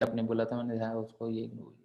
आपने बोला था, मैंने ध्यान उसको ये ignore किया।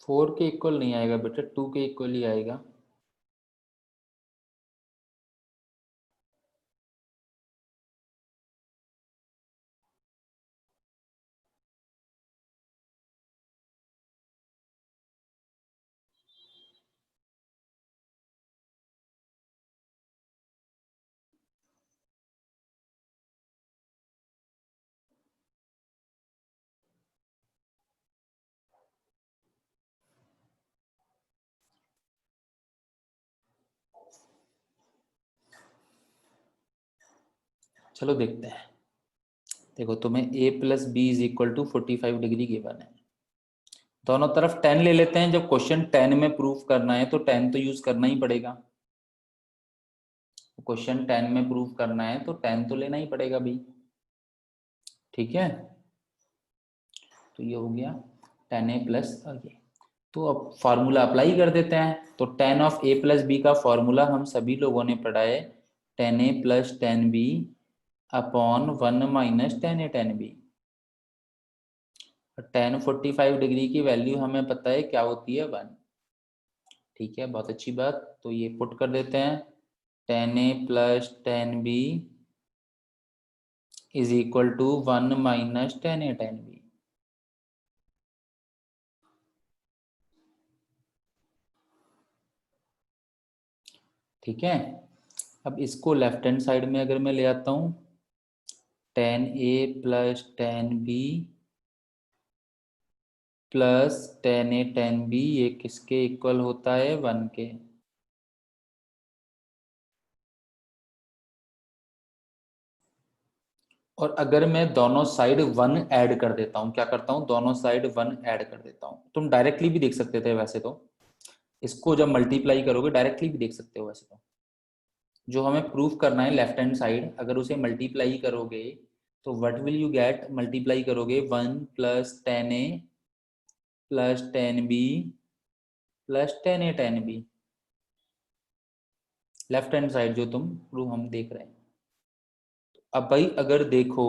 फोर के इक्वल नहीं आएगा बेटा, 2 के इक्वल ही आएगा। चलो देखते हैं। देखो तुम्हें a plus B is equal to 45 degree given है। दोनों तरफ 10 ले लेते हैं। जब क्वेश्चन 10 में प्रूफ करना है तो 10 तो यूज करना ही पड़ेगा। क्वेश्चन 10 में प्रूफ करना है तो 10 तो लेना ही पड़ेगा भाई। ठीक है, तो ये हो गया 10a प्लस ये। तो अब फार्मूला अप्लाई कर देते हैं। तो 10 ऑफ a प्लस बी का फॉर्मूला हम सभी लोगों ने पढ़ा है, 10a plus 10b upon 1 minus 10a 10b। 1045 degree की वैल्यू हमें पता है क्या होती है, 1। ठीक है, बहुत अच्छी बात। तो ये पुट कर देते हैं, 10a plus 10b is equal to 1 minus 10a 10b। ठीक है, अब इसको लेफ्ट हैंड साइड में अगर मैं ले आता हूँ, 10a plus 10b plus 10a 10b, ये किसके इक्वल होता है, 1 के। और अगर मैं दोनों साइड 1 ऐड कर देता हूँ, क्या करता हूँ, दोनों साइड 1 ऐड कर देता हूँ। तुम डायरेक्टली भी देख सकते थे वैसे तो, इसको जब मल्टीप्लाई करोगे डायरेक्टली भी देख सकते हो वैसे तो। जो हमें प्रूफ करना है लेफ्ट हैंड साइड, अगर उसे मल्टीप्लाई करोगे तो what will you get, multiply करोगे 1 plus 10a plus 10b plus 10a 10b, left hand side जो तुम प्रूफ हम देख रहे हैं। अब भाई अगर देखो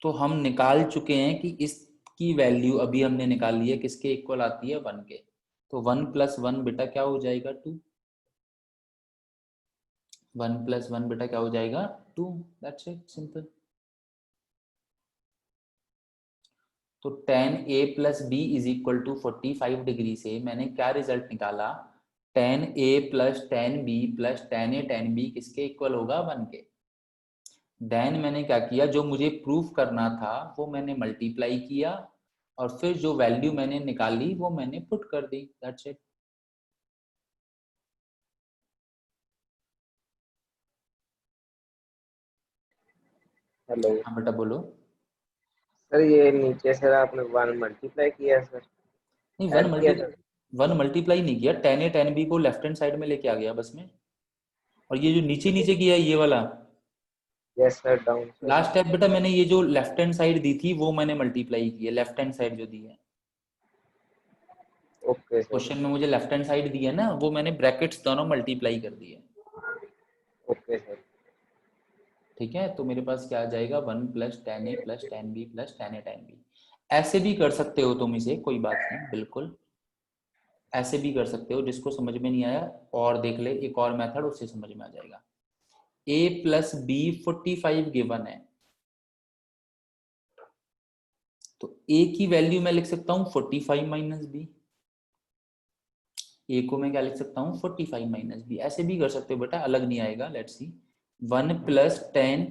तो हम निकाल चुके हैं कि इसकी वैल्यू अभी हमने निकाल ली है, किसके इक्वल आती है, 1 के। तो 1 प्लस 1 बेटा क्या हो जाएगा, 2। 1 प्लस 1 बेटा क्या हो जाएगा, 2। That's it, simple. तो 10a plus B is equal to 45 degree से मैंने क्या रिजल्ट निकाला, 10a plus 10b plus 10a 10b किसके इक्वल होगा, 1 के। देन मैंने क्या किया, जो मुझे प्रूफ करना था वो मैंने मल्टीप्लाई किया, और फिर जो वैल्यू मैंने निकाली वो मैंने पुट कर दी, दैट्स इट। हेलो हाँ बेटा बोलो। सर, ये नीचे सर आपने 1 मल्टीप्लाई किया है सर, नहीं, ऐड किया सर। 1 मल्टीप्लाई नहीं किया, 10a 10b को लेफ्ट हैंड साइड में लेके आ गया बस में। और ये जो नीचे नीचे किया है ये वाला yes sir, down sir. Last step बेटा, मैंने ये जो लेफ्ट हैंड साइड दी थी वो मैंने मल्टीप्लाई की है, लेफ्ट हैंड साइड जो दी है ओके सर। क्वेश्चन में, मुझे लेफ्ट हैंड साइड दी है ना, वो मैंने ब्रैकेट्स दोनों मल्टीप्लाई कर दी है। Okay sir. ठीक है, तो मेरे पास क्या आ जाएगा, 1 plus 10a plus 10b plus 10a 10b। ऐसे भी कर सकते हो तुम इसे, कोई बात नहीं, बिल्कुल ऐसे भी कर सकते हो। जिसको समझ में नहीं आया और देख ले एक और मेथड, उससे समझ में आ जाएगा। a प्लस बी 45 गिवन है, तो a की वैल्यू मैं लिख सकता हूँ 45 माइनस बी, a को मैं क्या लिख सकता हूँ 45 माइनस बी, ऐसे भी कर सकते हो बेटा, अलग नहीं आएगा। लेट्स सी 1 प्लस 10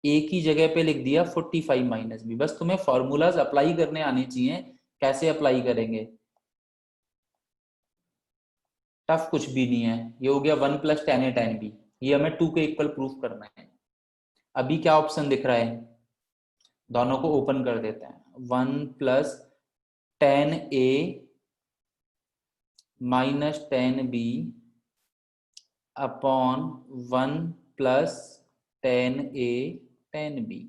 a की जगह पे लिख दिया 45 माइनस बी। बस तुम्हें फॉर्मूलाज अप्लाई करने आने चाहिए, कैसे अप्लाई करेंगे, टफ कुछ भी नहीं है। ये हो गया 1 प्लस 10a 10b, ये हमें 2 के इक्वल प्रूफ करना है। अभी क्या ऑप्शन दिख रहा है, दोनों को ओपन कर देते हैं। 1 plus 10a minus 10b upon 1 plus 10a 10b।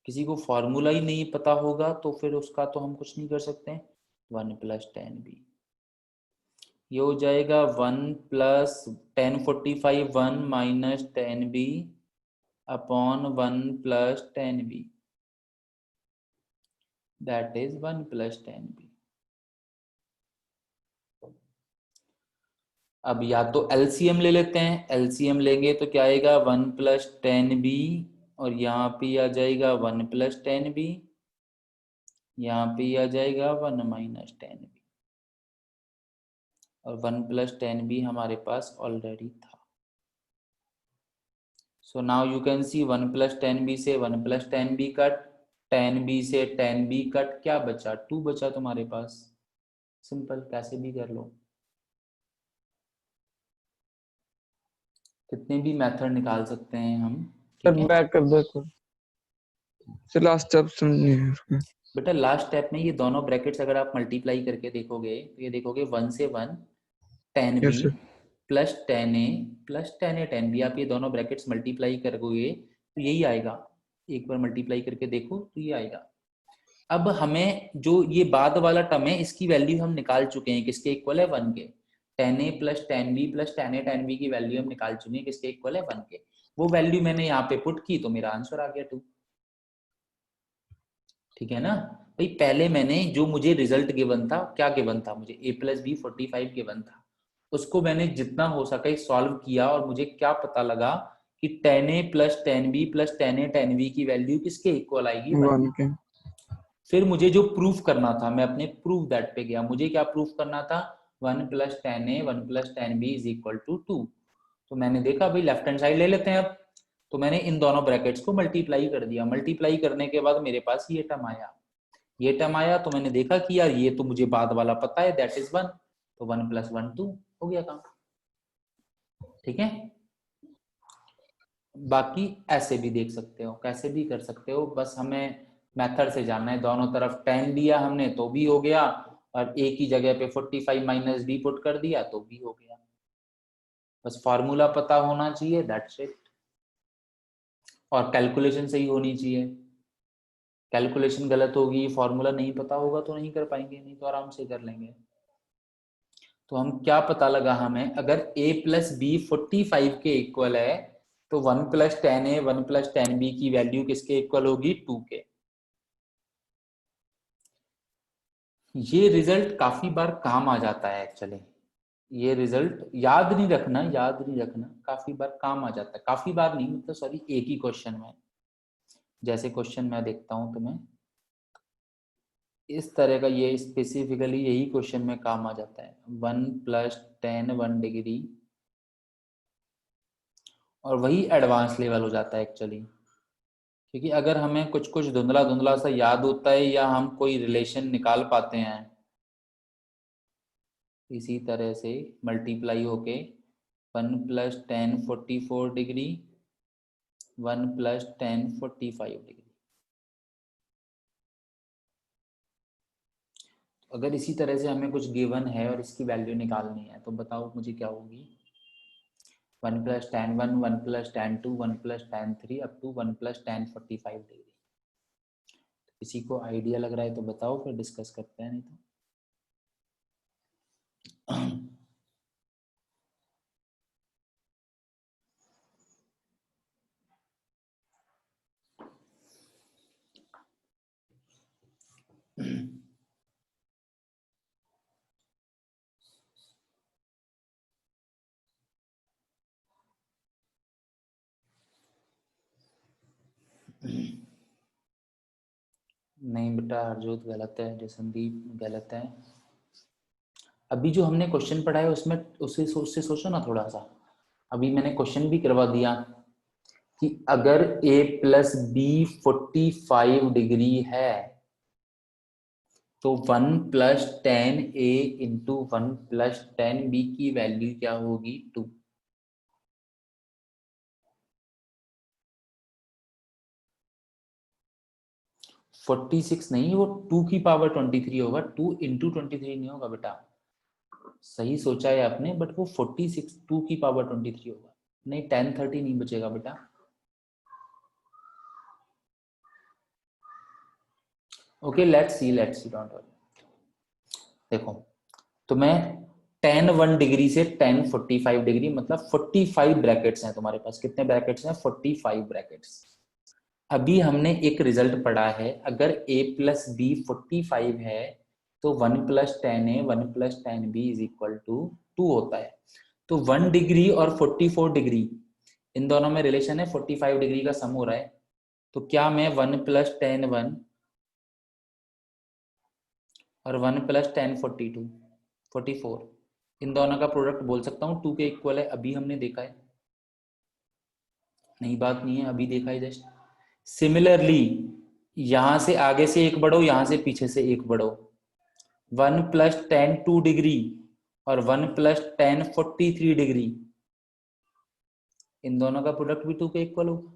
किसी को फॉर्मूला ही नहीं पता होगा तो फिर उसका तो हम कुछ नहीं कर सकते। 1 प्लस 10b, ये हो जाएगा 1 plus 1045 1 minus 10b upon 1 plus 10b, that is 1 plus 10b। अब या तो एलसीएम ले लेते हैं, एलसीएम लेंगे तो क्या आएगा 1 प्लस 10b, और यहाँ पे आ जाएगा 1 प्लस 10b, यहाँ पे आ जाएगा 1 माइनस 10b, और 1 प्लस 10b हमारे पास ऑलरेडी था। So now you can see 1 plus 10b से 1 प्लस 10b कट, 10b से 10b कट, क्या बचा 2 बचा तुम्हारे पास। सिंपल, कैसे भी कर लो, कितने भी मेथड निकाल सकते हैं हम, सर ठीक है। बैक कर दो इसको। सर लास्ट स्टेप समझिए उसका। बेटा लास्ट स्टेप में ये दोनों ब्रैकेट्स अगर आप मल्टीप्लाई करके देखोगे तो ये देखोगे 1 से 1 10b yes sir. Plus 10a plus 10a 10b, आप ये दोनों ब्रैकेट्स मल्टीप्लाई करोगे तो यही आएगा। एक बार मल्टीप्लाई करके देखो तो ये आएगा। अब हमें जो ये बाद वाला टर्म है इसकी वैल्यू हम निकाल चुके हैं, किसके इक्वल है 1 के। 10a plus 10b plus 10a 10b की वैल्यू हम निकाल चुके हैं, किसके इक्वल है 1 के। वो वैल्यू मैंने यहाँ पे पुट की तो मेरा आंसर आ गया 2। ठीक है ना भाई, पहले मैंने जो मुझे रिजल्ट गिवन था, क्या गिवन था मुझे, a प्लस बी 45 गिवन था, उसको मैंने जितना हो सका सॉल्व किया और मुझे क्या पता लगा कि 10a plus 10b plus 10a 10b की वैल्यू किसके इक्वल आएगी 1 वन के। के। फिर मुझे जो प्रूफ करना था, मैं अपने प्रूफ दैट पे गया, मुझे क्या प्रूफ करना था 1 plus 10a 1 plus 10b is equal to 2। तो मैंने देखा भाई लेफ्ट हैंड साइड ले लेते हैं अब, तो मैंने इन दोनों ब्रैकेट्स को मल्टीप्लाई कर दिया। मल्टीप्लाई करने के बाद मेरे पास ये टर्म आया, ये टर्म आया तो मैंने देखा कि यार ये तो मुझे बाद वाला पता है, दैट इज 1, तो 1 प्लस 1 2 हो गया काम। ठीक है, बाकी ऐसे भी देख सकते हो, कैसे भी कर सकते हो, बस हमें मेथड से जानना है। दोनों तरफ 10 दिया हमने तो भी हो गया, और a की जगह पे 45 माइनस b पुट कर दिया तो भी हो गया। बस फार्मूला पता होना चाहिए, दैट्स इट। और कैलकुलेशन सही होनी चाहिए, कैलकुलेशन गलत होगी, फॉर्मूला नहीं पता होगा तो नहीं कर पाएंगे, नहीं तो आराम से कर लेंगे। तो हम क्या पता लगा हमें, अगर a प्लस बी 45 के इक्वल है तो 1 प्लस 10a 1 प्लस 10b की वैल्यू किसके इक्वल होगी 2 के। ये रिजल्ट काफी बार काम आ जाता है एक्चुअली, ये रिजल्ट याद नहीं रखना, याद नहीं रखना, काफी बार काम आ जाता है, काफी बार नहीं मतलब सॉरी, एक ही क्वेश्चन में। जैसे क्वेश्चन मैं देखता हूं तुम्हें, इस तरह का ये स्पेसिफिकली यही क्वेश्चन में काम आ जाता है। 1 प्लस 10 1 डिग्री, और वही एडवांस लेवल हो जाता है एक्चुअली, क्योंकि अगर हमें कुछ कुछ धुंधला धुंधला सा याद होता है या हम कोई रिलेशन निकाल पाते हैं इसी तरह से मल्टीप्लाई होके 1 प्लस 10 44 डिग्री 1 प्लस 10 45 डिग्री। अगर इसी तरह से हमें कुछ गिवन है और इसकी वैल्यू निकालनी है तो बताओ मुझे क्या होगी। 1 plus 10 1 1 plus 10 2 1 plus 10 3 up to 1 plus 10 45 degree. किसी को आइडिया लग रहा है तो बताओ, फिर डिस्कस करते हैं, नहीं तो नहीं बेटा, हरजोत गलत है, जसनदीप गलत है। अभी जो हमने क्वेश्चन पढ़ा है उसमें उससे सोचो ना थोड़ा सा। अभी मैंने क्वेश्चन भी करवा दिया कि अगर a प्लस बी 45 डिग्री है तो 1 plus 10a into 1 plus 10b की वैल्यू क्या होगी? 2। 46 नहीं, वो 2 की पावर 23 होगा, 2 इंटू 23 नहीं होगा बेटा। सही सोचा है आपने, बट वो 46 2 की पावर 23 होगा। नहीं, 10 30 नहीं बचेगा बेटा। Okay, let's see, don't worry. देखो, तो मैं tan 1 डिग्री से tan 45 डिग्री, मतलब 45 ब्रैकेट्स हैं तुम्हारे पास। कितने ब्रैकेट्स हैं? 45 ब्रैकेट्स। अभी हमने एक रिजल्ट पढ़ा है, अगर a प्लस बी 45 है तो 1 plus 10a 1 plus 10b is equal to 2 होता है। तो 1 डिग्री और 44 डिग्री, इन दोनों में रिलेशन है, 45 डिग्री का सम हो रहा है। तो क्या मैं 1 प्लस 10 1 और 1 प्लस 10 42 44, इन दोनों का प्रोडक्ट बोल सकता हूँ 2 के इक्वल है? अभी हमने देखा है। नई बात नहीं है, अभी देखा है जस्ट। सिमिलरली यहां से आगे से एक बढ़ो, यहां से पीछे से एक बढ़ो। 1 प्लस 10 2 डिग्री और 1 प्लस 10 43 डिग्री, इन दोनों का प्रोडक्ट भी 2 के इक्वल होगा।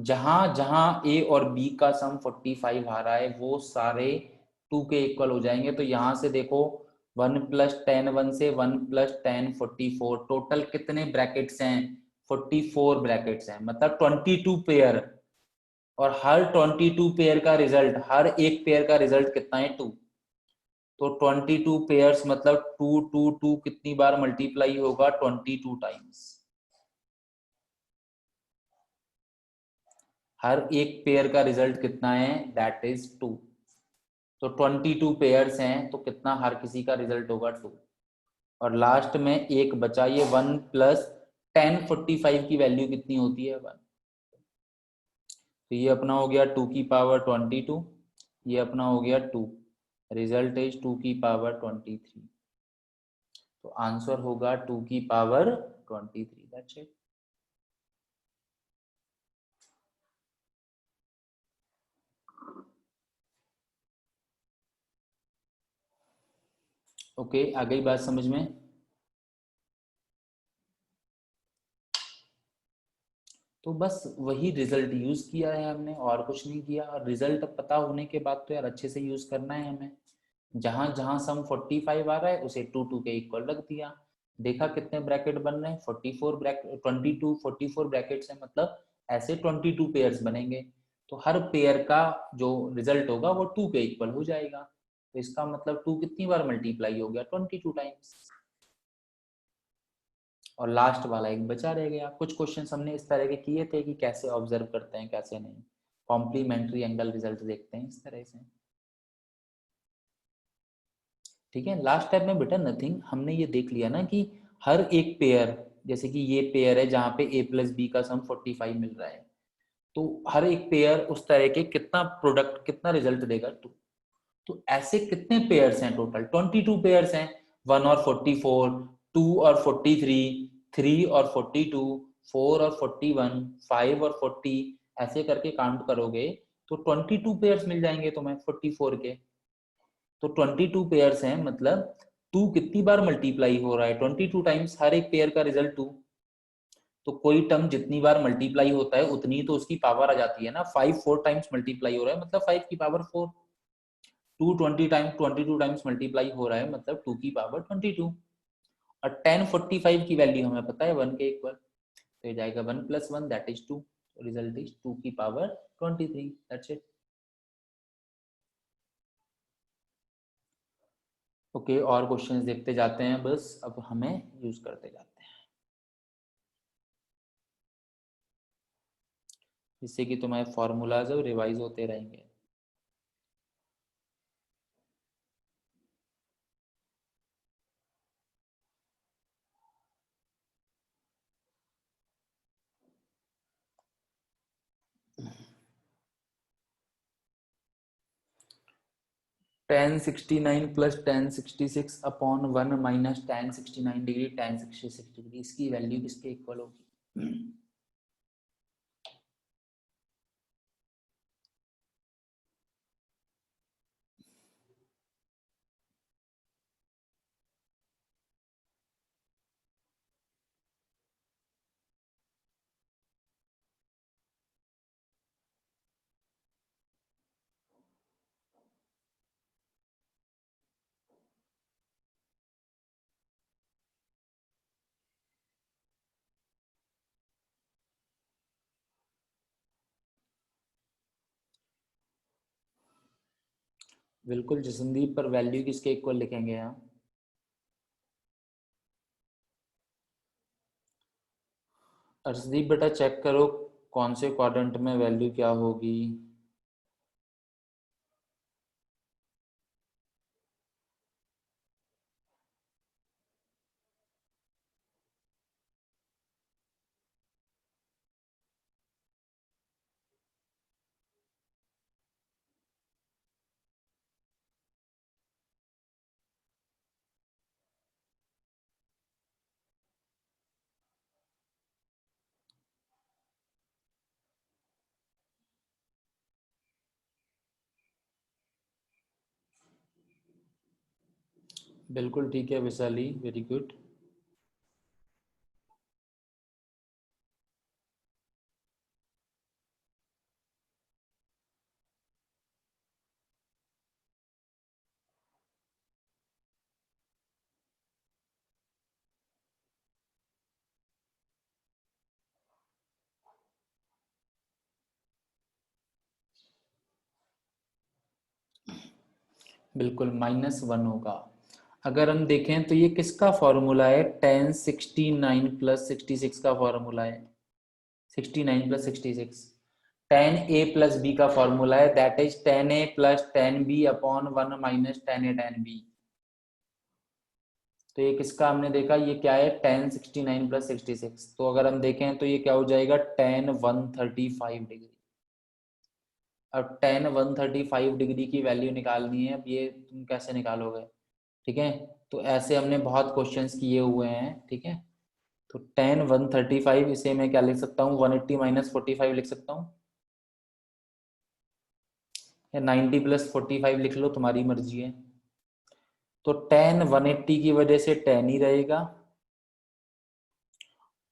जहां जहां ए और बी का सम 45 आ रहा है वो सारे 2 के इक्वल हो जाएंगे। तो यहां से देखो, 1 प्लस 10 1 से 1 प्लस 10 44, टोटल कितने ब्रैकेट्स हैं? 44 ब्रैकेट्स हैं, मतलब 22 पेयर। और हर 22 पेयर का रिजल्ट, हर एक पेयर का रिजल्ट कितना है? 2। तो 22 पेयर्स मतलब 2 2 2 कितनी बार मल्टीप्लाई होगा? 22 टाइम्स। हर एक पेयर का रिजल्ट कितना है? That is 2। तो 22 पेयर्स हैं, तो कितना हर किसी का रिजल्ट होगा? 2। और लास्ट में एक बचा, ये 1 प्लस 10 45 की वैल्यू कितनी होती है? 1। तो ये अपना हो गया 2 की पावर 22, ये अपना हो गया 2, रिजल्ट इज 2 की पावर 23। तो आंसर होगा 2 की पावर 23। That's it. ओके, आ गई बात समझ में? तो बस वही रिजल्ट यूज किया है हमने, और कुछ नहीं किया। और रिजल्ट पता होने के बाद तो यार अच्छे से यूज करना है हमें। जहां जहां सम 45 आ रहा है उसे 2 2 के इक्वल रख दिया। देखा कितने ब्रैकेट बन रहे हैं? 44 ब्रैकेट, 22 44 ब्रैकेट्स हैं, मतलब ऐसे 22 पेयर्स बनेंगे। तो हर पेयर का जो रिजल्ट होगा वो 2 के इक्वल हो जाएगा। तो इसका मतलब 2 कितनी बार मल्टीप्लाई हो गया? 22 टाइम्स। और लास्ट वाला एक बचा रह गया। कुछ क्वेश्चंस हमने इस तरह के किए थे कि कैसे ऑब्जर्व करते हैं, कैसे नहीं। कॉम्प्लीमेंट्री एंगल रिजल्ट देखते हैं इस तरह से। ठीक है, लास्ट टाइम में बेटा नथिंग, हमने ये देख लिया ना कि हर एक पेयर, जैसे कि ये पेयर है जहाँ पे a प्लस बी का सम 45 मिल रहा है, तो हर एक पेयर उस तरह के कितना प्रोडक्ट, कितना रिजल्ट देगा? 2। तो ऐसे कितने पेयर्स हैं? टोटल 22 पेयर्स हैं। 1 और 44, 2 और 43, 3 और 42, 4 और 41, 5 और 40, ऐसे करके काउंट करोगे तो 22 पेयर्स मिल जाएंगे तुम्हें 44 के। तो 22 पेयर्स हैं, मतलब 2 कितनी बार मल्टीप्लाई हो रहा है? 22 टाइम्स, हर एक पेयर का रिजल्ट 2। तो कोई टर्म जितनी बार मल्टीप्लाई होता है उतनी तो उसकी पावर आ जाती है ना। 5 4 टाइम्स मल्टीप्लाई हो रहा है मतलब 5 की पावर 4। 2 20 टाइम्स 22 टाइम्स मल्टीप्लाई हो रहा है मतलब 2 की पावर 22। और 10 45 की वैल्यू हमें पता है 1 के इक्वल, तो ये जाएगा 1 plus 1 that is 2। Result is 2 की पावर 23। That's it. ओके, और क्वेश्चंस देखते जाते हैं, बस अब हमें यूज करते जाते हैं जिससे कि तुम्हारे फॉर्मूलाज रिवाइज होते रहेंगे। tan 69 plus tan 66 upon 1 minus tan 69 degree tan 66 degree, इसकी वैल्यू किसके इक्वल होगी? बिल्कुल जसनदीप, पर वैल्यू किसके इक्वल लिखेंगे यहाँ? अर्शदीप बेटा चेक करो कौन से क्वाड्रेंट में वैल्यू क्या होगी। बिल्कुल ठीक है विशाली, वेरी गुड। बिल्कुल -1 होगा। अगर हम देखें तो ये किसका फॉर्मूला है? tan 69 प्लस 66 का फॉर्मूला है। 69 plus 66 tan a plus b का फॉर्मूला है, that is tan a plus tan b upon 1 minus tan a tan b। तो ये किसका हमने देखा, ये क्या है? tan 69 plus 66। तो अगर हम देखें तो ये क्या हो जाएगा? tan 135 degree. अब tan 135 डिग्री की वैल्यू निकालनी है। अब ये तुम कैसे निकालोगे? ठीक है, तो ऐसे हमने बहुत क्वेश्चंस किए हुए हैं। ठीक है, तो tan 135 इसे मैं क्या लिख सकता हूँ? 180 माइनस 45 लिख सकता हूँ, या 90 प्लस 45 लिख लो, तुम्हारी मर्जी है। तो tan 180 की वजह से tan ही रहेगा,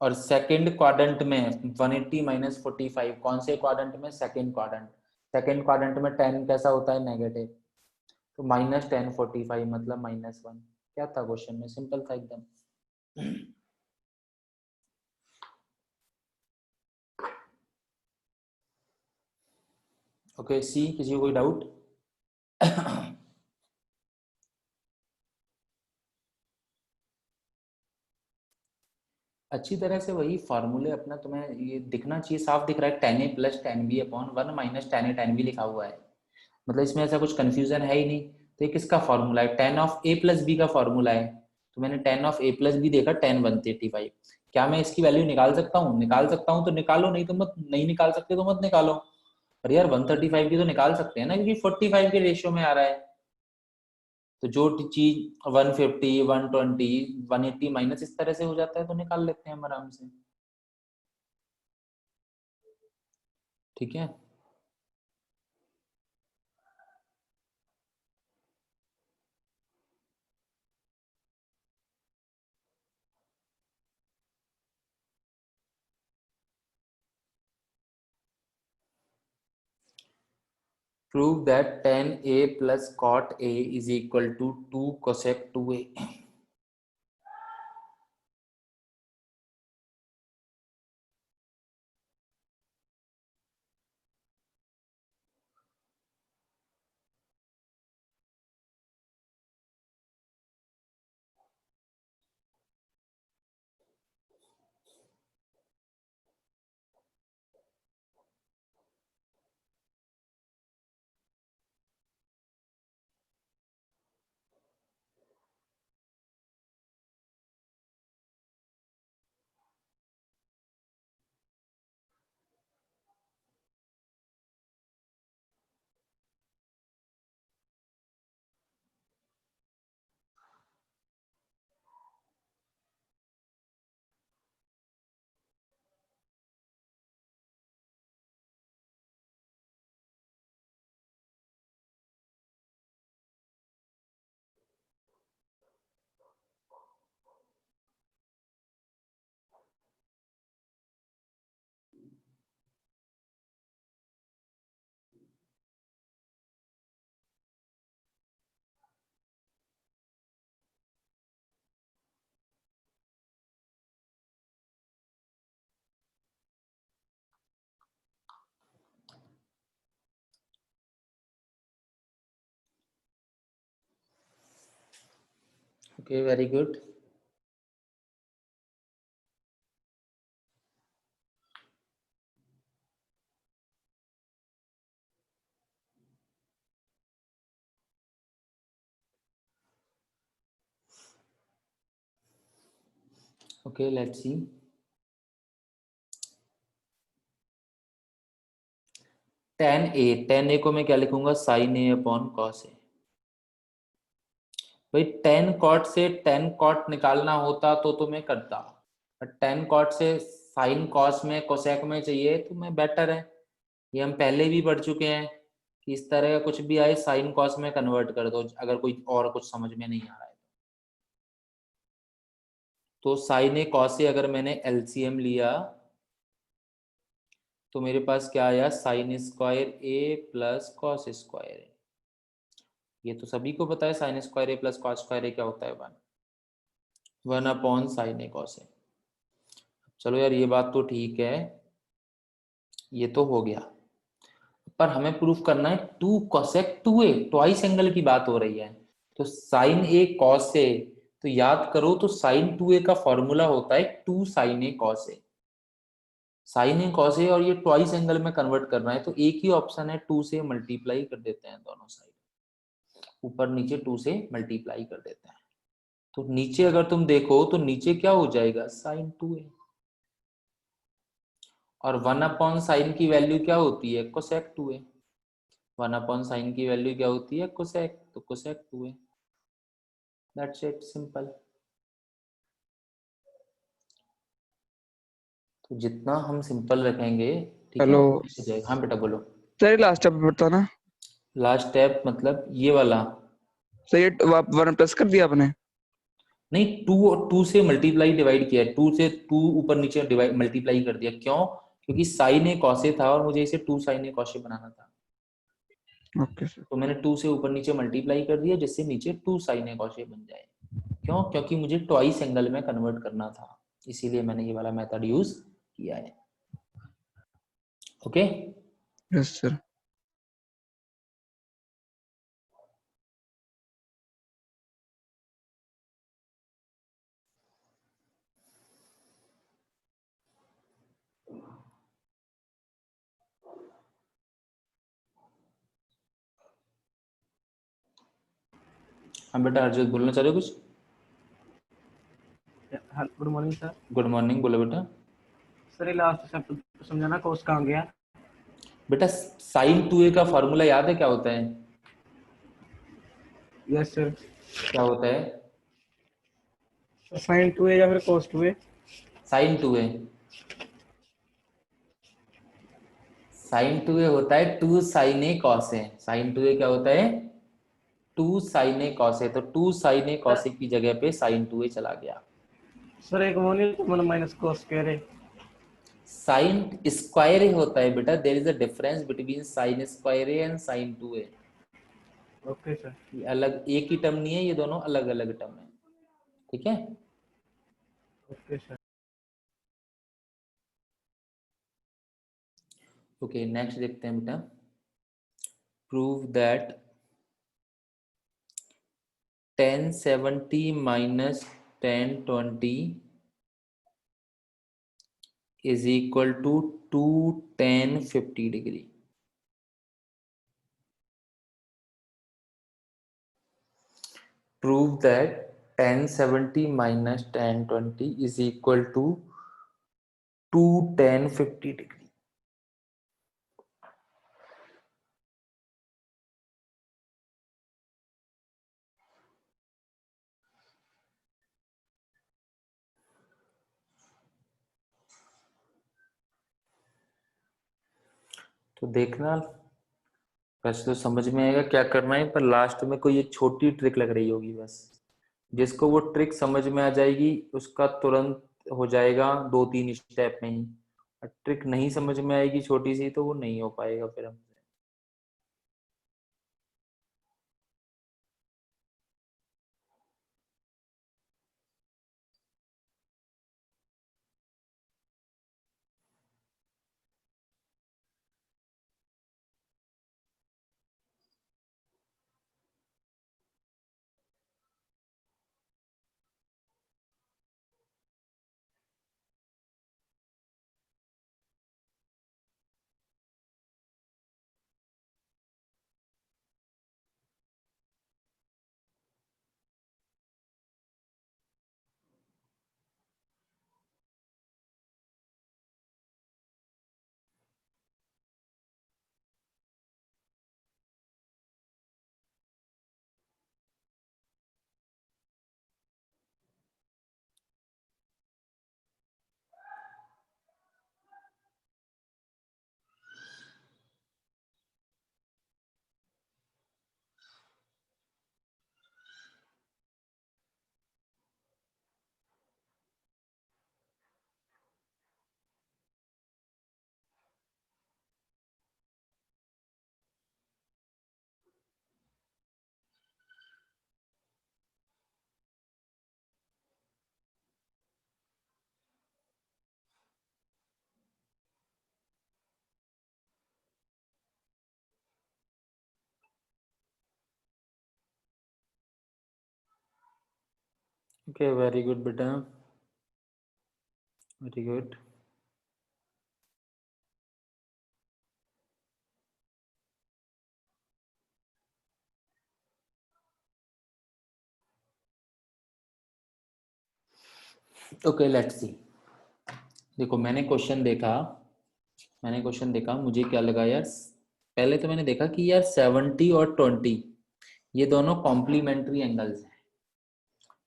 और सेकंड क्वाड्रेंट में 180 माइनस 45, कौन से क्वाड्रेंट में? Second quadrant. सेकंड क्वाड्रेंट में tan कैसा होता है? नेगेटिव। तो माइनस tan 45 मतलब -1। क्या था क्वेश्चन में? सिंपल था एकदम। ओके सी, किसी को कोई डाउट? अच्छी तरह से वही फॉर्मूले अपना तुम्हें ये दिखना चाहिए, साफ दिख रहा है। tan a plus tan b upon 1 minus tan a tan b लिखा हुआ है, मतलब इसमें ऐसा कुछ कंफ्यूजन है ही नहीं। तो ये किसका फॉर्मूला है? tan of a plus b का फॉर्मूला है। तो मैंने tan of a plus b देखा, tan 135। क्या मैं इसकी वैल्यू निकाल सकता हूँ? निकाल सकता हूँ तो निकालो, नहीं तो मत, नहीं निकाल सकते तो मत निकालो। और यार 135 की तो निकाल सकते हैं ना, क्योंकि 45 के रेशियो में आ रहा है। तो जो चीज 150 120 180 माइनस इस तरह से हो जाता है तो निकाल लेते हैं हम आराम से। ठीक है, prove that tan a plus cot a is equal to 2 cosec 2a। Okay, very good. Okay, let's see. tan a को मैं क्या लिखूंगा, sin a upon cos a। भाई tan cot से tan cot निकालना होता तो मैं करता, tan cot से sin cos में cosec में चाहिए तो मैं बेटर है। ये हम पहले भी पढ़ चुके हैं कि इस तरह का कुछ भी आए sin cos में कन्वर्ट कर दो, अगर कोई और कुछ समझ में नहीं आ रहा है तो sin a cos a अगर मैंने LCM लिया तो मेरे पास क्या आया, sin square a plus cos square a। ये तो सभी को पता है sin square a plus cos square a क्या होता है, 1 upon sin a cos a। चलो यार ये बात तो ठीक है, ये तो हो गया, पर हमें प्रूफ करना है 2 cosec 2a, ट्वाइस एंगल की बात हो रही है। तो sin a cos a, तो याद करो तो sin 2a का फॉर्मूला होता है 2 sin a cos a। sin a cos a और ये ट्वाइस एंगल में कन्वर्ट करना है तो एक ही ऑप्शन है, 2 से मल्टीप्लाई कर देते हैं दोनों साइड, ऊपर नीचे 2 से मल्टीप्लाई कर देते हैं। तो नीचे अगर तुम देखो तो नीचे क्या हो जाएगा, sin 2a, और 1 अपॉन साइन की वैल्यू क्या होती है, कोसेक 2a। 1 अपॉन साइन की वैल्यू क्या होती है, कोसेक, तो cosec 2a। That's it, simple. तो जितना हम सिंपल रखेंगे, ठीक है, हेलो उतना हो जाएगा। हाँ बेटा बोलो। सर, लास्ट स्टेप बताना। लास्ट स्टेप मतलब ये वाला? सर ये 1 प्लस कर दिया आपने? नहीं, टू से मल्टीप्लाई डिवाइड किया है, 2 से 2 ऊपर नीचे डिवाइड मल्टीप्लाई कर दिया, क्यों? क्योंकि साइन ए कॉसे था और मुझे इसे 2 साइन ए कॉसे बनाना था, ओके सर। तो मैंने 2 से ऊपर नीचे मल्टीप्लाई कर दिया जिससे नीचे 2 साइन ए कॉसे बन जाए। क्यों? क्योंकि मुझे ट्वाइस एंगल में कन्वर्ट करना था, इसीलिए मैंने ये वाला मेथड यूज किया है। Okay, yes sir. हाँ बेटा अर्जुन बोलना चाह रहे हो कुछ? Good morning sir. Good morning, बोलो बेटा। सर ये लास्ट चैप्टर समझाना, कोर्स कहाँ गया? बेटा साइन 2a का फॉर्मूला याद है क्या होता है? Yes sir. क्या होता है? साइन 2a या फिर कोस 2a? Sign 2a, sign 2a होता है 2 sign A cos A. Sign 2a क्या होता है, 2 साइन ए कॉस ए। तो 2 साइन ए कॉस ए की जगह पे साइन 2a चला गया। सर एक वो नहीं, 1 माइनस कोस स्क्वायर है। साइन स्क्वायर ए होता है बेटा, there is a difference between sine square a and sine 2a। Okay sir. ये अलग एक ही टर्म नहीं है, ये दोनों अलग अलग टर्म है, ठीक है। Okay sir. ओके नेक्स्ट देखते हैं बेटा। Prove that 1070 minus 1020 is equal to 2 tan 50 degree. Prove that 1070 minus 1020 is equal to 2 tan 50 degree. तो देखना, वैसे तो समझ में आएगा क्या करना है, पर लास्ट में कोई एक छोटी ट्रिक लग रही होगी बस। जिसको वो ट्रिक समझ में आ जाएगी उसका तुरंत हो जाएगा 2-3 स्टेप में ही, और ट्रिक नहीं समझ में आएगी छोटी सी तो वो नहीं हो पाएगा फिर हम। ओके, वेरी गुड बेटा, very good. Okay, let's see. देखो मैंने क्वेश्चन देखा, मुझे क्या लगा यार, पहले तो मैंने देखा कि यार 70 और 20 ये दोनों कॉम्प्लीमेंट्री एंगल्स हैं।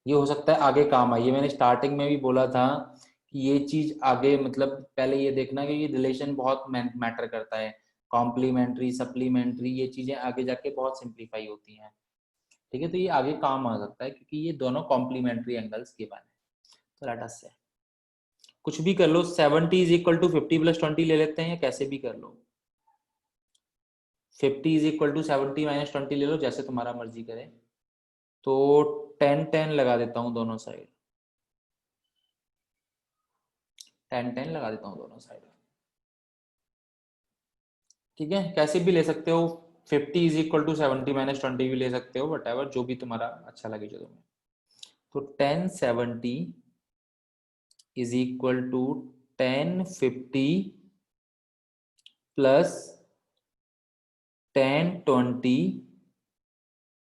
ये हो सकता है आगे काम आए, ये मैंने स्टार्टिंग में भी बोला था कि ये चीज आगे, मतलब पहले ये देखना कि ये रिलेशन बहुत मैटर करता है, कॉम्प्लीमेंट्री सप्लीमेंट्री, ये चीजें आगे जाके बहुत सिंप्लीफाई होती हैं। ठीक है, तो ये आगे काम आ सकता है क्योंकि ये दोनों कॉम्प्लीमेंट्री एंगल्स के बने। तो लेट अस से कुछ भी कर लो, 70 इज इक्वल टू 50 प्लस 20 ले लेते हैं, या कैसे भी कर लो। 50 इज इक्वल टू 70 माइनस 20 ले लो, जैसे तुम्हारा मर्जी करे। तो 10 लगा देता हूँ दोनों साइड, 10 लगा देता हूँ दोनों साइड। ठीक है, कैसे भी ले सकते हो, 50 इज इक्वल टू 70 माइनस 20 भी ले सकते हो, वट एवर, जो भी तुम्हारा अच्छा लगे जो तुम्हें। तो 1070 is equal to 1050 plus 1020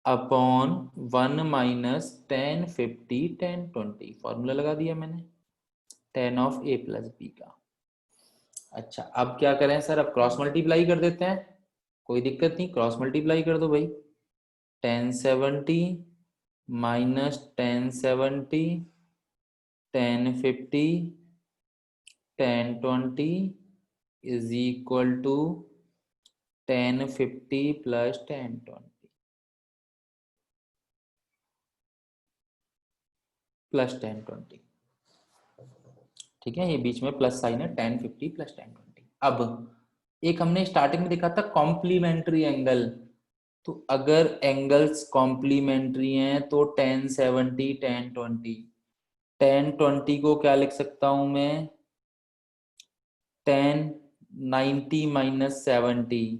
upon 1 minus 1050 1020, formula लगा दिया मैंने 10 ऑफ a प्लस b का। अच्छा, अब क्या करें सर, अब क्रॉस मल्टीप्लाई कर देते हैं, कोई दिक्कत नहीं, क्रॉस मल्टीप्लाई कर दो भाई। 1070 minus 1070 1050 1020 is equal to 1050 plus 1020 plus 1020। ठीक है, ये बीच में प्लस साइन है, 1050 प्लस 1020। अब एक हमने स्टार्टिंग में देखा था कॉम्प्लीमेंट्री एंगल, तो अगर एंगल्स कॉम्प्लीमेंट्री हैं तो 1070 1020, 1020 को क्या लिख सकता हूं मैं, 1090 माइनस 70,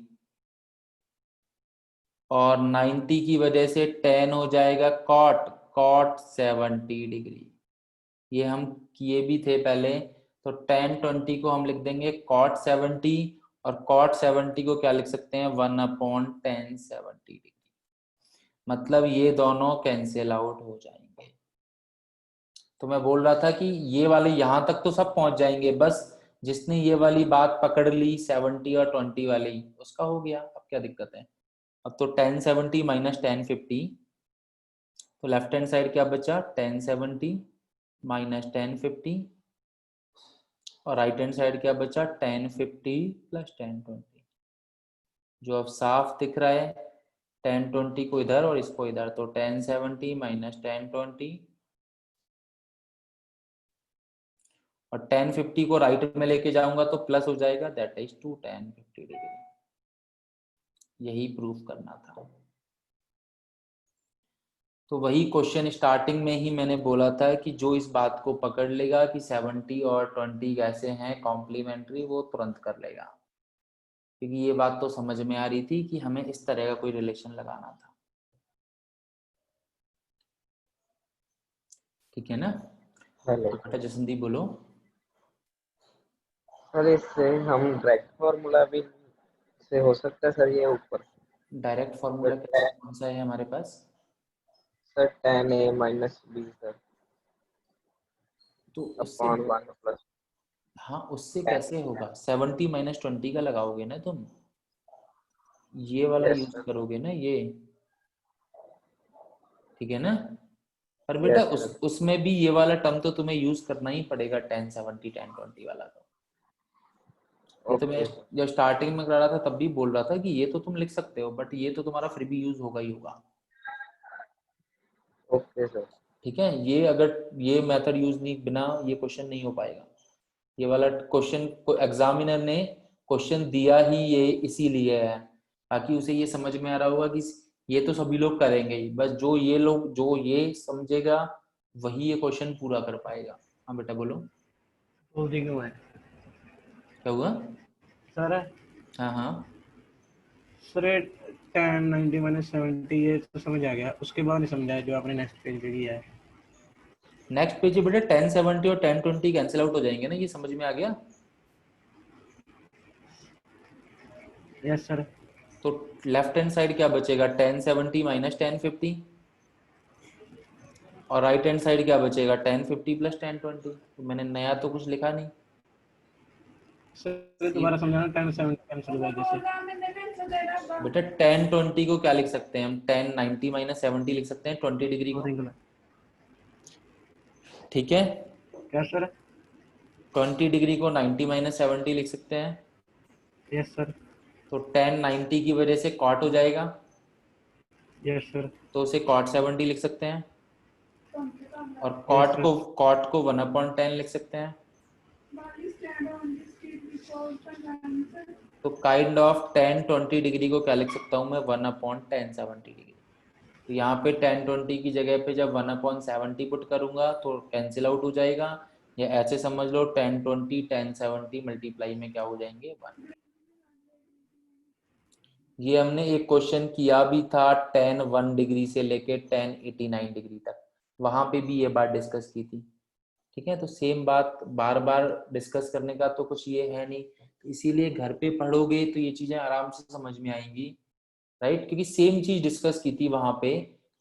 और 90 की वजह से 10 हो जाएगा कॉट, कॉट 70 डिग्री। ये हम किए भी थे पहले, तो 1020 को हम लिख देंगे कॉट 70, और कॉट 70 को क्या लिख सकते हैं, 1 अपॉन 1070 डिग्री। मतलब ये दोनों कैंसिल आउट हो जाएंगे। तो मैं बोल रहा था कि ये वाले यहां तक तो सब पहुंच जाएंगे, बस जिसने ये वाली बात पकड़ ली 70 और 20 वाली, उसका हो गया। अब क्या दिक्कत है, अब तो 1070 माइनस 1050, तो लेफ्ट हैंड साइड क्या बचा, 1070 माइनस 1050, और राइट हैंड साइड क्या बचा, 1050 प्लस 1020, जो अब साफ दिख रहा है। 1020 को इधर और इसको इधर, तो 1070 माइनस 1020, और 1050 को राइट में लेके जाऊंगा तो प्लस हो जाएगा, दैट इज टू 1050 डिग्री। यही प्रूफ करना था। तो वही क्वेश्चन स्टार्टिंग में ही मैंने बोला था कि जो इस बात को पकड़ लेगा कि 70 और 20 कैसे हैं कॉम्प्लीमेंट्री, वो तुरंत कर लेगा, क्योंकि ये बात तो समझ में आ रही थी कि हमें इस तरह का कोई रिलेशन लगाना था। ठीक है ना, हेलो तो बेटा जसंदीप बोलो। सर, इससे हम डायरेक्ट फॉर्मूला भी से हो सकता है सर, ये ऊपर डायरेक्ट सर फॉर्मूला कौन सा है हमारे पास, sir 10a minus b sir तो उससे, अपॉन 1 प्लस हाँ उससे 10। कैसे होगा, 70 माइनस 20 का लगाओगे ना तुम, ये वाला यस यूज सर, करोगे ना ये। ठीक है ना, पर बेटा यस सर। उसमें भी ये वाला टर्म तो तुम्हें यूज करना ही पड़ेगा, 1070 1020 वाला। तो ये तो मैं ओके सर, जब स्टार्टिंग में कर रहा था तब भी बोल रहा था कि ये तो तुम लिख सकते हो, बट ये तो तुम्हारा फिर भी यूज होगा ही होगा। Okay sir. ठीक है, ये अगर ये मेथड यूज नहीं, बिना ये क्वेश्चन नहीं हो पाएगा। ये वाला क्वेश्चन को एग्जामिनर ने क्वेश्चन दिया ही ये इसीलिए है, ताकि उसे ये समझ में आ रहा होगा कि ये तो सभी लोग करेंगे ही, बस जो ये लोग जो ये समझेगा वही ये क्वेश्चन पूरा कर पाएगा। हाँ बेटा बोलो, बोल दी क्यों है क्या हुआ। सर? हाँ हाँ, सर 1090 माइनस 70 ये तो समझ आ गया, उसके बाद नहीं समझ आया जो आपने नेक्स्ट पेज पे किया है। नेक्स्ट पेज बेटा 1070 और 1020 कैंसिल आउट हो जाएंगे ना, ये समझ में आ गया? Yes sir. तो लेफ्ट हैंड साइड क्या बचेगा, 1070 माइनस 1050, और राइट हैंड साइड क्या बचेगा, 1050 प्लस 1020। तो मैंने नया तो कुछ लिखा नहीं। सर दोबारा समझाना, 1070 कैंसिल हो जाएगी सर। बेटा 1020 को क्या लिख सकते हैं हम, 1090 माइनस 70 लिख सकते हैं 20 डिग्री को, ठीक है। क्या सर? 20 डिग्री को 90 माइनस 70 लिख सकते हैं। Yes sir. तो 1090 की वजह से कॉट हो जाएगा, यस सर। तो उसे कॉट 70 लिख सकते हैं, और यस सर। कॉट को 1/10 लिख सकते हैं। तो काइंड ऑफ 1020 डिग्री को क्या लिख सकता हूँ मैं, 1/1070 डिग्री। तो यहाँ पे 1020 की जगह पे जब 1/70 पुट करूंगा तो कैंसिल आउट हो जाएगा, या ऐसे समझ लो 1020 1070 मल्टीप्लाई में क्या हो जाएंगे, 1। ये हमने एक क्वेश्चन किया भी था 10 डिग्री से लेके 1089 डिग्री तक, वहां पे भी ये बात डिस्कस की थी, ठीक है। तो सेम बात बार बार डिस्कस करने का तो कुछ ये है नहीं, इसीलिए घर पे पढ़ोगे तो ये चीजें आराम से समझ में आएंगी, राइट। क्योंकि सेम चीज डिस्कस की थी वहां पे,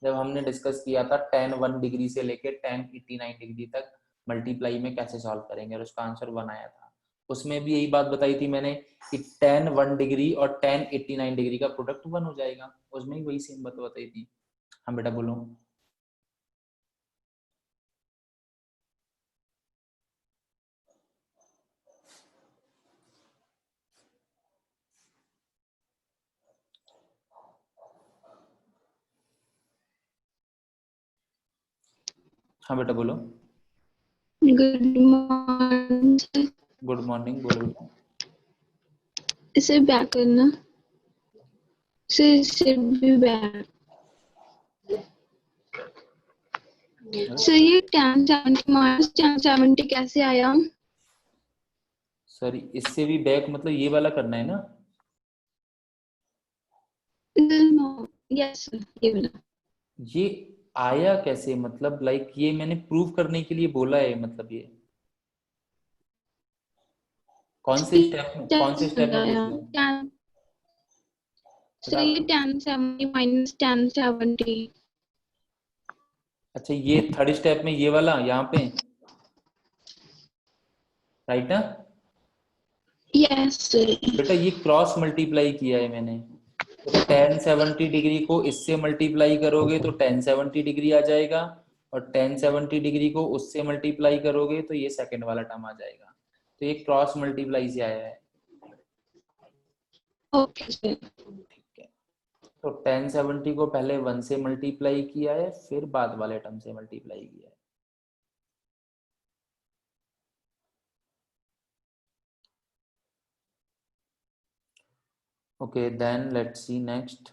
जब हमने डिस्कस किया था 10 डिग्री से लेके 1089 डिग्री तक मल्टीप्लाई में कैसे सॉल्व करेंगे, और उसका आंसर 1 आया था। उसमें भी यही बात बताई थी मैंने कि 10 डिग्री और 1089 डिग्री का प्रोडक्ट 1 हो जाएगा, उसमें ही वही सेम बात बताई थी। हाँ बेटा बोलो। हाँ बेटा बोलो। Good morning sir. Good morning, बोलो बेटा। इसे बैक करना सर, इसे भी बैक। सर ये 1070 माइनस 1070 कैसे आया? सर इससे भी बैक मतलब ये वाला करना है ना? यस सर, ये वाला। ये आया कैसे, मतलब लाइक ये मैंने प्रूव करने के लिए बोला है, मतलब ये कौन से स्टेप में पूछ रहे हो? 10 सर बेटा ये 1070 माइनस 1070। अच्छा ये थर्ड स्टेप में ये वाला यहाँ पे, राइट ना? Yes sir. बेटा ये क्रॉस मल्टीप्लाई किया है मैंने, तो 1070 डिग्री को इससे मल्टीप्लाई करोगे तो 1070 डिग्री आ जाएगा, और 1070 डिग्री को उससे मल्टीप्लाई करोगे तो ये सेकंड वाला टर्म आ जाएगा। तो ये क्रॉस मल्टीप्लाई से आया है, ओके सर। ठीक है। तो 1070 को पहले 1 से मल्टीप्लाई किया है, फिर बाद वाले टर्म से मल्टीप्लाई किया है। Okay, then let's see next.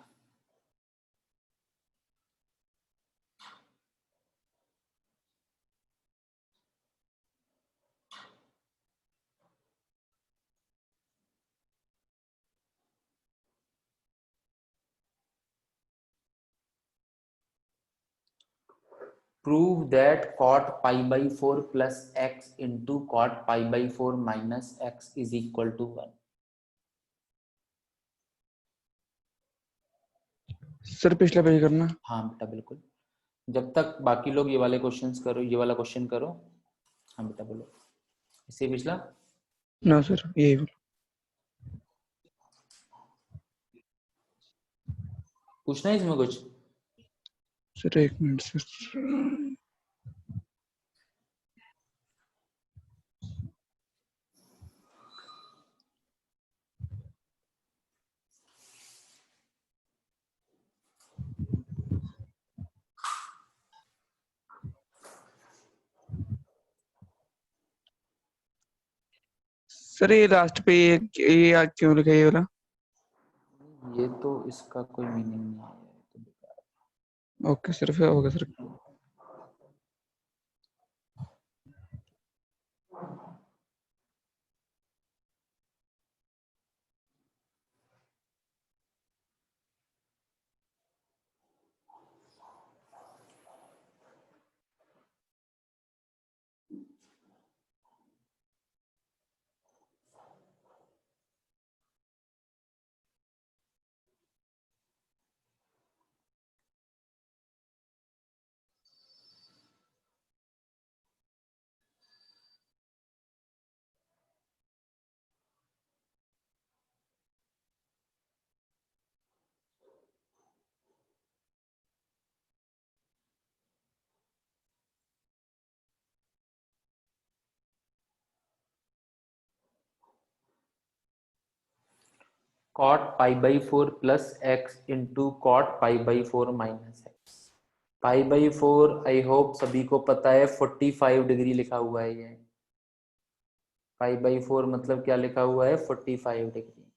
Prove that cot pi by 4 plus x into cot pi by 4 minus x is equal to 1. Sir पिछला पेज करना। हाँ बेटा बिल्कुल, जब तक बाकी लोग ये वाले क्वेश्चंस करो, ये वाला क्वेश्चन करो। हाँ बेटा बोलो, इससे पिछला। ना सर यही पूछना है इसमें कुछ? सर, एक मिनट सर। सर ये लास्ट पे ये क्यों लिखा है ये वाला? ये तो इसका कोई मीनिंग नहीं है, तो बेकार। ओके सर, फिर होगा sir. cot pi by 4 plus x into cot pi by 4 minus x. Pi by 4 I hope सभी को पता है 45 डिग्री लिखा हुआ है। ये पाई बाई 4 मतलब क्या लिखा हुआ है? 45 degree.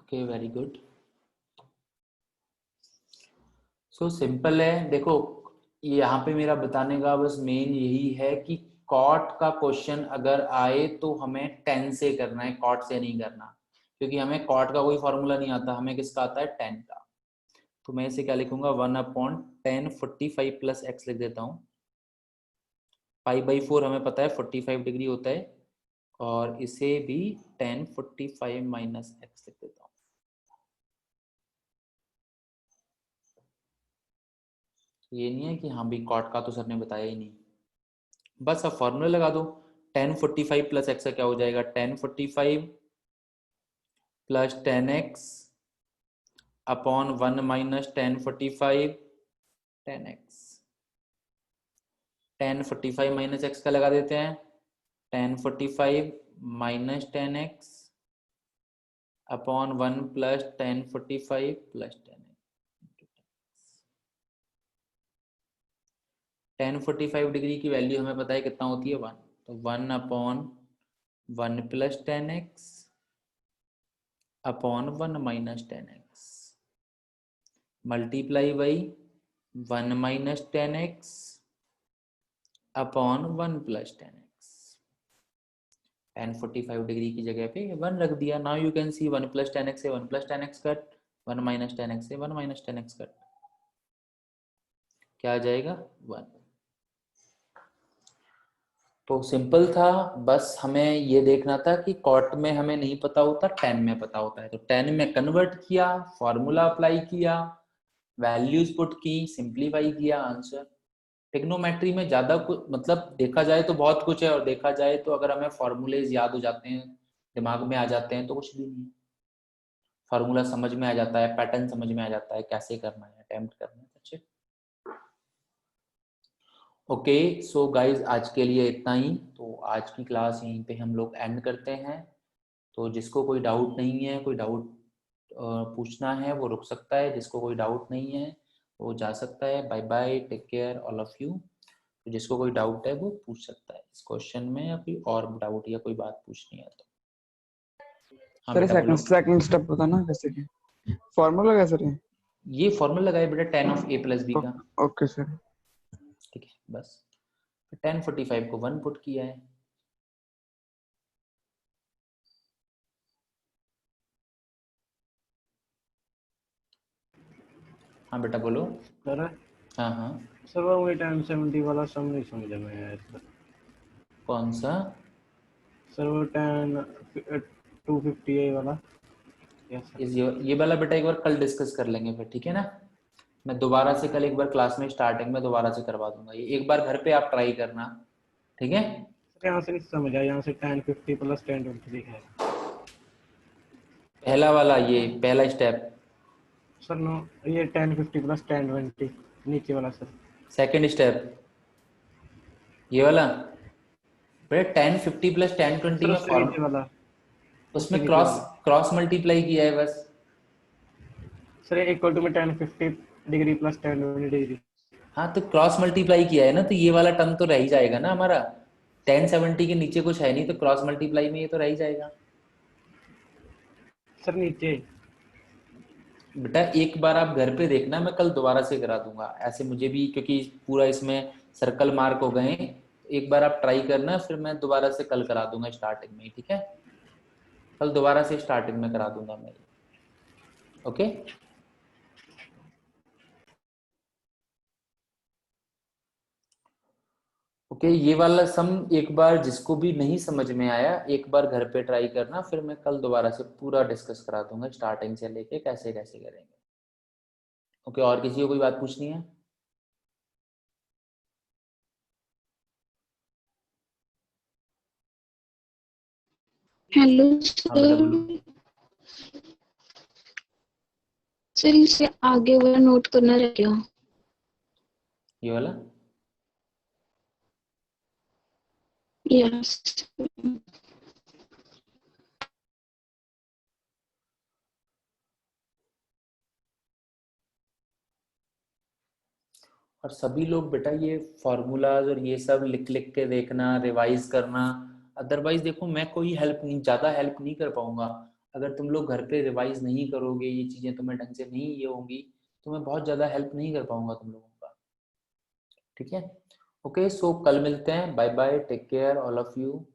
Okay, very good. So simple है। देखो यहाँ पे मेरा बताने का बस मेन यही है कि कॉट का क्वेश्चन अगर आए तो हमें 10 से करना है, कॉट से नहीं करना, क्योंकि हमें कॉट का कोई फॉर्मूला नहीं आता, हमें किसका आता है? 10 का। तो मैं इसे क्या लिखूंगा? 1/10 45 प्लस एक्स लिख देता हूँ। पाई बाई 4 हमें पता है 45 डिग्री होता है, और इसे भी 10 45 माइनस एक्स लिख देता हूँ। ये नहीं है कि हाँ भी कॉट का तो सर ने बताया ही नहीं, बस अब फॉर्मूला लगा दो। 10 45 प्लस एक्स का क्या हो जाएगा? 10 45 plus 10x upon 1 minus 10 45 10x। 10 45 minus x का लगा देते हैं। 10 45 minus 10x upon 1 plus 10 45 plus 10x। 10 45 degree की वैल्यू हमें पता है कितना होती है? 1। तो 1 upon 1 plus 10x upon 1 minus 10x multiply by 1 minus 10x upon 1 plus 10x। 10 45 degree की जगह पे 1 रख दिया। Now you can see 1 plus 10x से 1 plus 10x cut, 1 minus 10x से 1 माइनस 10x कट, क्या आ जाएगा? 1। तो सिंपल था, बस हमें ये देखना था कि कॉट में हमें नहीं पता होता, 10 में पता होता है। तो 10 में कन्वर्ट किया, फॉर्मूला अप्लाई किया, वैल्यूज पुट की, सिंप्लीफाई किया, आंसर। टेक्नोमेट्री में ज्यादा कुछ मतलब देखा जाए तो बहुत कुछ है, और देखा जाए तो अगर हमें फॉर्मूलेज याद हो जाते हैं, दिमाग में आ जाते हैं, तो कुछ भी नहीं है। फार्मूला समझ में आ जाता है, पैटर्न समझ में आ जाता है, कैसे करना है, अटेम्प्ट करना है। अच्छे, ओके। सो गाइज आज के लिए इतना ही। तो आज की क्लास यहीं पे हम लोग एंड करते हैं। तो जिसको कोई डाउट नहीं है, कोई डाउट पूछना है, वो रुक सकता है। जिसको कोई डाउट नहीं है वो जा सकता है। Bye bye, take care all of you. तो जिसको कोई डाउट है वो पूछ सकता है इस क्वेश्चन में, या कोई और डाउट या कोई बात पूछनी है तो। हाँ सर बेटा बोलो। सेकंड स्टेप बताना कैसे की फॉर्मूला कैसे है? ये फॉर्मूला लगाए बेटा 10 ऑफ a प्लस b का। Okay sir. ठीक है, बस 10 45 को 1 पुट किया है। हाँ बेटा बोलो। सर हाँ हाँ, सर वो वही 1070 वाला सम नहीं समझ में आया सर। कौन सा? सर वो 250 वाला। Yes sir. ये वाला बेटा एक बार कल डिस्कस कर लेंगे फिर, ठीक है ना? मैं दोबारा से कल एक बार क्लास में स्टार्टिंग में दोबारा से करवा दूंगा। ये एक बार घर पे आप ट्राई करना, ठीक है? सर यहाँ से नहीं समझ आया, यहाँ से 1050 प्लस 1020 है। पहला वाला, ये पहला स्टेप। सर नो, ये 1050 प्लस 1020 नीचे वाला सर। सेकंड स्टेप ये वाला बेटा 1050 प्लस 1020 सर में उससे फॉर्म, नीचे वाला, उससे उसमें नीचे क्रॉस वाला। क्रॉस मल्टीप्लाई किया है बस। सर इक्वल टू में 1050 डिग्री प्लस 1020 डिग्री। हाँ तो क्रॉस मल्टीप्लाई किया है ना, तो ये वाला टर्म तो रह ही जाएगा ना हमारा। 1070 के नीचे कुछ है नहीं, तो क्रॉस मल्टीप्लाई में ये तो रह ही जाएगा। सर नीचे। बेटा एक बार आप घर पे देखना, मैं कल दोबारा से करा दूंगा ऐसे, मुझे भी क्योंकि पूरा इसमें सर्कल मार्क हो गए हैं। एक बार आप ट्राई करना, फिर मैं दोबारा से कल करा दूंगा स्टार्टिंग में, ठीक है? कल दोबारा से स्टार्टिंग में करा दूंगा मैं। ओके। ओके, ये वाला सम एक बार जिसको भी नहीं समझ में आया एक बार घर पे ट्राई करना, फिर मैं कल दोबारा से पूरा डिस्कस करा दूंगा स्टार्टिंग से लेके कैसे कैसे करेंगे। ओके, और किसी को कोई बात पूछनी है? हेलो हाँ बेटा बोलो। सर। सर इसे आगे वाला नोट करना रह गया। ये वाला यस। और सभी लोग बेटा ये फॉर्मूलाज और ये सब लिख लिख के देखना, रिवाइज करना। अदरवाइज देखो मैं कोई हेल्प नहीं, ज़्यादा हेल्प नहीं कर पाऊंगा। अगर तुम लोग घर पे रिवाइज नहीं करोगे, ये चीज़ें तुम्हें ढंग से नहीं ये होंगी, तो मैं बहुत ज़्यादा हेल्प नहीं कर पाऊंगा तुम लोगों का। ठीक है, ओके, सो कल मिलते हैं। Bye bye, take care all of you.